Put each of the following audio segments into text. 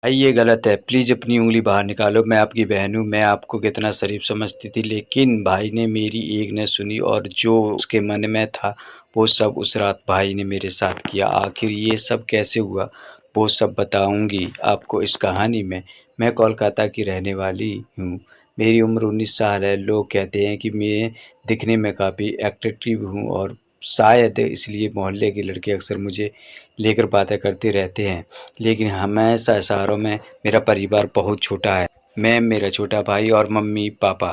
भाई ये गलत है, प्लीज़ अपनी उँगली बाहर निकालो। मैं आपकी बहन हूँ, मैं आपको कितना शरीफ़ समझती थी, लेकिन भाई ने मेरी एक न सुनी और जो उसके मन में था, वो सब उस रात भाई ने मेरे साथ किया। आखिर ये सब कैसे हुआ, वो सब बताऊँगी आपको इस कहानी में। मैं कोलकाता की रहने वाली हूँ। मेरी उम्र 19 साल है। लोग कहते हैं कि मैं दिखने में काफ़ी अट्रैक्टिव हूँ और शायद इसलिए मोहल्ले के लड़के अक्सर मुझे लेकर बातें करते रहते हैं। लेकिन हमेशा शहरों में मेरा परिवार बहुत छोटा है। मैं, मेरा छोटा भाई और मम्मी-पापा।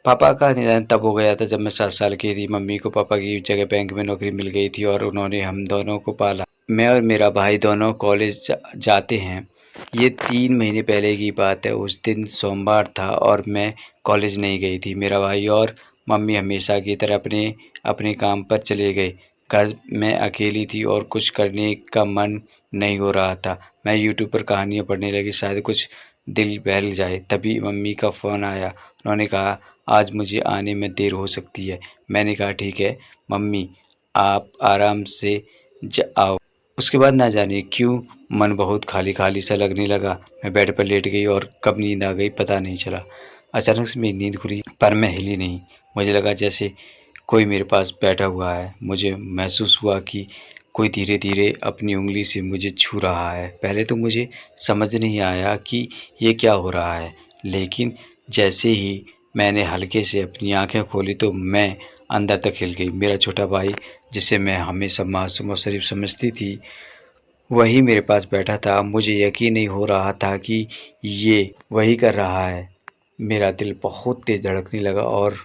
पापा का निधन तब हो गया था जब मैं 7 साल की थी। मम्मी को पापा की जगह बैंक में नौकरी मिल गई थी और उन्होंने हम दोनों को पाला। मैं और मेरा भाई दोनों कॉलेज जाते हैं। ये 3 महीने पहले की बात है। उस दिन सोमवार था और मैं कॉलेज नहीं गई थी। मेरा भाई और मम्मी हमेशा की तरह अपने अपने काम पर चले गए। घर में अकेली थी और कुछ करने का मन नहीं हो रहा था। मैं यूट्यूब पर कहानियाँ पढ़ने लगी, शायद कुछ दिल बहल जाए। तभी मम्मी का फ़ोन आया। उन्होंने कहा, आज मुझे आने में देर हो सकती है। मैंने कहा, ठीक है मम्मी, आप आराम से आओ। उसके बाद ना जाने क्यों मन बहुत खाली खाली सा लगने लगा। मैं बेड पर लेट गई और कब नींद आ गई पता नहीं चला। अचानक से मेरी नींद खुली पर मैं हिली नहीं। मुझे लगा जैसे कोई मेरे पास बैठा हुआ है। मुझे महसूस हुआ कि कोई धीरे धीरे अपनी उंगली से मुझे छू रहा है। पहले तो मुझे समझ नहीं आया कि ये क्या हो रहा है, लेकिन जैसे ही मैंने हल्के से अपनी आंखें खोली तो मैं अंदर तक हिल गई। मेरा छोटा भाई, जिसे मैं हमेशा मासूम और शरीफ समझती थी, वही मेरे पास बैठा था। मुझे यकीन नहीं हो रहा था कि ये वही कर रहा है। मेरा दिल बहुत तेज़ धड़कने लगा और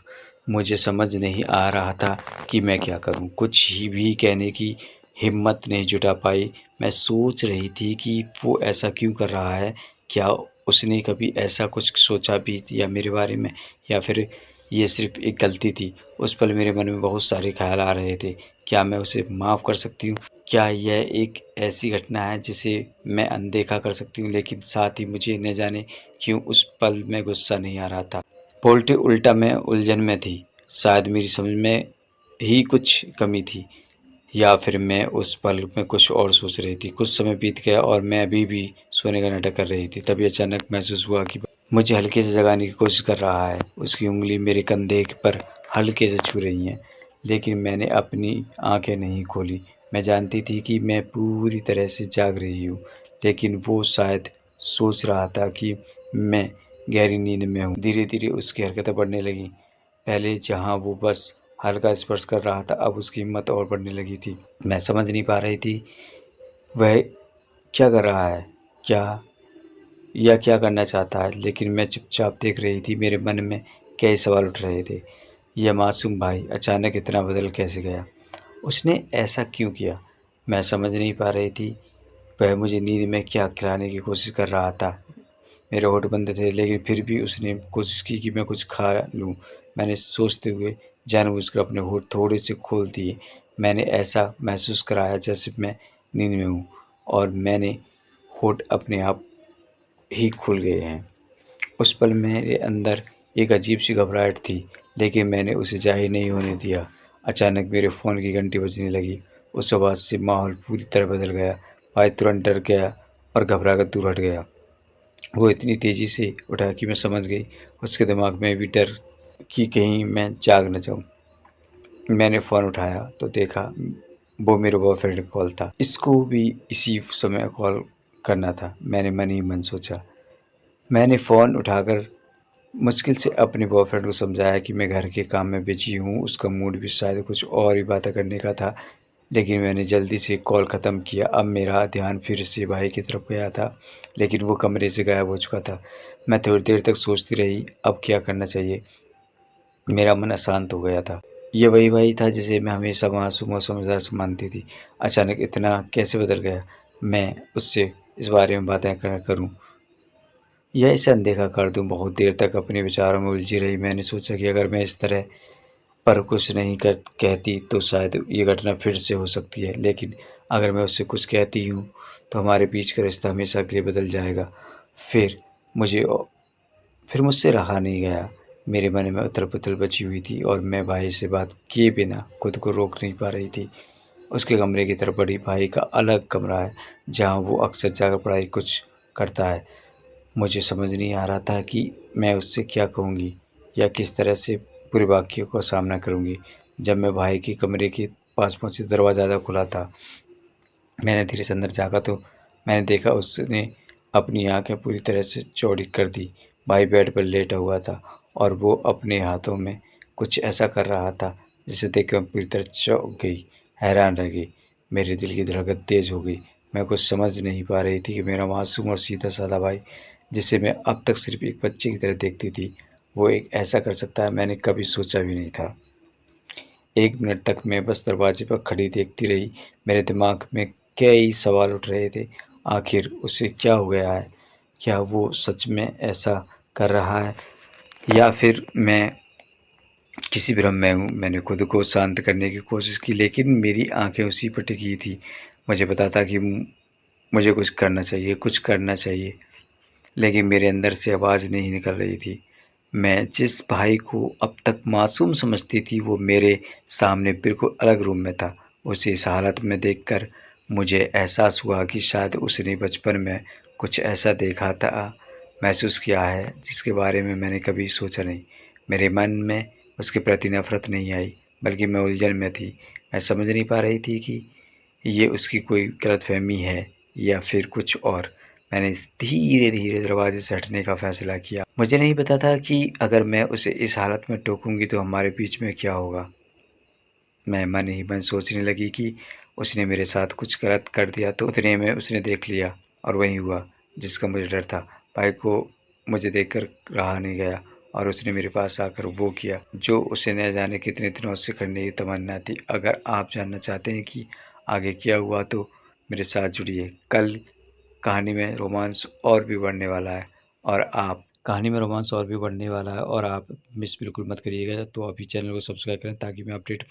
मुझे समझ नहीं आ रहा था कि मैं क्या करूं। कुछ ही भी कहने की हिम्मत नहीं जुटा पाई। मैं सोच रही थी कि वो ऐसा क्यों कर रहा है। क्या उसने कभी ऐसा कुछ सोचा भी या मेरे बारे में, या फिर ये सिर्फ़ एक गलती थी। उस पल मेरे मन में बहुत सारे ख़्याल आ रहे थे। क्या मैं उसे माफ़ कर सकती हूँ? क्या यह एक ऐसी घटना है जिसे मैं अनदेखा कर सकती हूँ? लेकिन साथ ही मुझे न जाने क्यों उस पल में गुस्सा नहीं आ रहा था। उल्टे उल्टा मैं उलझन में थी। शायद मेरी समझ में ही कुछ कमी थी, या फिर मैं उस पल में कुछ और सोच रही थी। कुछ समय बीत गया और मैं अभी भी सोने का नाटक कर रही थी। तभी अचानक महसूस हुआ कि मुझे हल्के से जगाने की कोशिश कर रहा है। उसकी उँगली मेरे कंधे पर हल्के से छू रही है, लेकिन मैंने अपनी आँखें नहीं खोली। मैं जानती थी कि मैं पूरी तरह से जाग रही हूँ, लेकिन वो शायद सोच रहा था कि मैं गहरी नींद में हूँ। धीरे-धीरे उसकी हरकतें बढ़ने लगीं। पहले जहाँ वो बस हल्का स्पर्श कर रहा था, अब उसकी हिम्मत और बढ़ने लगी थी। मैं समझ नहीं पा रही थी वह क्या कर रहा है, क्या या क्या करना चाहता है, लेकिन मैं चुपचाप देख रही थी। मेरे मन में कई सवाल उठ रहे थे। यह मासूम भाई अचानक इतना बदल कैसे गया? उसने ऐसा क्यों किया? मैं समझ नहीं पा रही थी। वह मुझे नींद में क्या खिलाने की कोशिश कर रहा था। मेरे होठ बंद थे, लेकिन फिर भी उसने कोशिश की कि मैं कुछ खा लूँ। मैंने सोचते हुए जानबूझकर अपने होठ थोड़े से खोल दिए। मैंने ऐसा महसूस कराया जैसे मैं नींद में हूँ और मैंने होठ अपने आप ही खुल गए हैं। उस पल मेरे अंदर एक अजीब-सी घबराहट थी, लेकिन मैंने उसे ज़ाहिर नहीं होने दिया। अचानक मेरे फ़ोन की घंटी बजने लगी। उस आवाज़ से माहौल पूरी तरह बदल गया। भाई तुरंत डर गया और घबराकर दूर हट गया। वो इतनी तेज़ी से उठा कि मैं समझ गई उसके दिमाग में भी डर कि कहीं मैं जाग न जाऊँ। मैंने फ़ोन उठाया तो देखा वो मेरे बॉयफ्रेंड का कॉल था। इसको भी इसी समय कॉल करना था, मैंने मन ही मन सोचा। मैंने फ़ोन उठाकर मुश्किल से अपने बॉयफ्रेंड को समझाया कि मैं घर के काम में बिज़ी हूँ। उसका मूड भी शायद कुछ और ही बातें करने का था, लेकिन मैंने जल्दी से कॉल ख़त्म किया। अब मेरा ध्यान फिर से भाई की तरफ गया था, लेकिन वो कमरे से गायब हो चुका था। मैं थोड़ी देर तक सोचती रही, अब क्या करना चाहिए? मेरा मन अशांत हो गया था। ये वही भाई था जिसे मैं हमेशा मासूम और समझदार सा मानती थी। अचानक इतना कैसे बदल गया? मैं उससे इस बारे में बातें करूँ या इसे अनदेखा कर दूँ? बहुत देर तक अपने विचारों में उलझी रही। मैंने सोचा कि अगर मैं इस तरह पर कुछ नहीं कर कहती तो शायद ये घटना फिर से हो सकती है, लेकिन अगर मैं उससे कुछ कहती हूँ तो हमारे बीच का रिश्ता हमेशा के लिए बदल जाएगा। फिर मुझे फिर मुझसे रहा नहीं गया। मेरे मन में उथल-पुथल मची हुई थी और मैं भाई से बात किए बिना खुद को रोक नहीं पा रही थी। उसके कमरे की तरफ बढ़ी। भाई का अलग कमरा है, जहाँ वो अक्सर जाकर पढ़ाई कुछ करता है। मुझे समझ नहीं आ रहा था कि मैं उससे क्या कहूँगी या किस तरह से पूरे वाक़ये का सामना करूँगी। जब मैं भाई के कमरे के पास पहुँची, दरवाज़ा ज़्यादा खुला था। मैंने धीरे से अंदर झाँका तो मैंने देखा उसने अपनी आँखें पूरी तरह से चौड़ी कर दी। भाई बेड पर लेटा हुआ था और वो अपने हाथों में कुछ ऐसा कर रहा था जिसे देखकर मैं पूरी तरह चौंक गई, हैरान रह गई। मेरे दिल की धड़कन तेज़ हो गई। मैं कुछ समझ नहीं पा रही थी कि मेरा मासूम और सीधा-साधा भाई, जिसे मैं अब तक सिर्फ़ एक बच्चे की तरह देखती थी, वो एक ऐसा कर सकता है, मैंने कभी सोचा भी नहीं था। 1 मिनट तक मैं बस दरवाज़े पर खड़ी देखती रही। मेरे दिमाग में कई सवाल उठ रहे थे। आखिर उसे क्या हो गया है? क्या वो सच में ऐसा कर रहा है या फिर मैं किसी भ्रम में हूँ? मैंने खुद को शांत करने की कोशिश की, लेकिन मेरी आँखें उसी पर टिकी थी। मुझे पता था कि मुझे कुछ करना चाहिए, लेकिन मेरे अंदर से आवाज़ नहीं निकल रही थी। मैं जिस भाई को अब तक मासूम समझती थी, वो मेरे सामने बिल्कुल अलग रूप में था। उसे इस हालत में देखकर मुझे एहसास हुआ कि शायद उसने बचपन में कुछ ऐसा देखा था, महसूस किया है, जिसके बारे में मैंने कभी सोचा नहीं। मेरे मन में उसके प्रति नफ़रत नहीं आई, बल्कि मैं उलझन में थी। मैं समझ नहीं पा रही थी कि ये उसकी कोई गलतफ़हमी है या फिर कुछ और। मैंने धीरे-धीरे दरवाज़े से हटने का फ़ैसला किया। मुझे नहीं पता था कि अगर मैं उसे इस हालत में टोकूँगी तो हमारे बीच में क्या होगा। मैं मन ही मन सोचने लगी कि उसने मेरे साथ कुछ गलत कर दिया तो उतने में उसने देख लिया और वही हुआ जिसका मुझे डर था। भाई को मुझे देखकर रहा नहीं गया और उसने मेरे पास आकर वो किया जो उसे न जाने कितने दिनों से करने की तमन्ना थी। अगर आप जानना चाहते हैं कि आगे क्या हुआ तो मेरे साथ जुड़िए। कल कहानी में रोमांस और भी बढ़ने वाला है और आप मिस बिल्कुल मत करिएगा। तो अभी चैनल को सब्सक्राइब करें ताकि मैं अपडेट